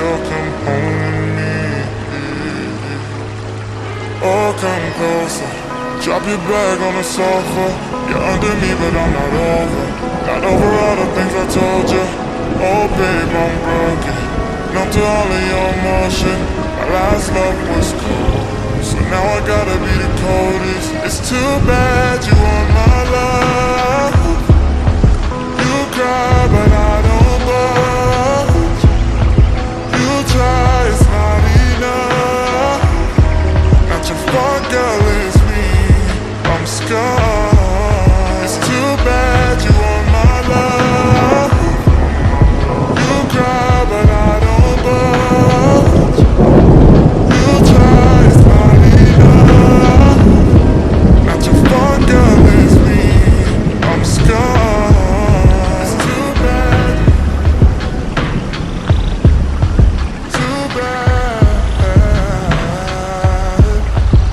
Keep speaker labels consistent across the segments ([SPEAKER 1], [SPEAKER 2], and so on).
[SPEAKER 1] girl, come home with me. Oh, come closer. Drop your bag on the sofa. You're under me, but I'm not over. Not over all the things I told you. Oh, babe, I'm broken. Numb to all of your emotion. My last love was cool, so now I gotta be the coldest. It's too bad you want my love. You cry, but I don't budge. You try, it's not enough. Not your fault, girl, it's me. I'm scarred. It's too bad you want my love. You cry, but I don't budge. You try, it's not enough. Not your fault, girl, it's me. I'm scarred. It's too bad, too bad.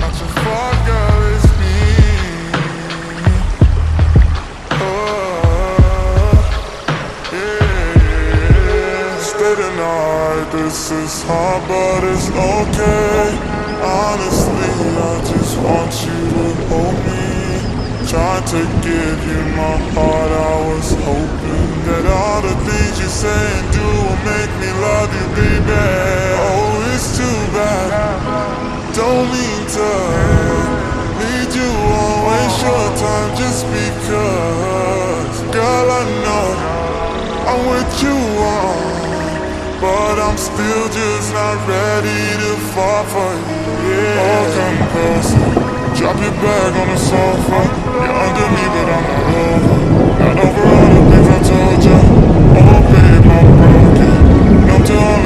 [SPEAKER 1] Not your fault, girl, it's me. Yeah. Stay the night, this is hard, but it's okay. Honestly, I just want you to hold me. Trying to give you my heart, I was hoping that all the things you say and do will make me love you, baby. Oh, it's too bad, don't mean to lead you on, waste your time just because. Girl, I know I'm with you on, but I'm still just not ready to fall for you, yeah. Oh, come closer, drop your bag on the sofa. You're under me, but I'm not over. Not over all the things I told you. Oh, babe, I'm broken. Numb to all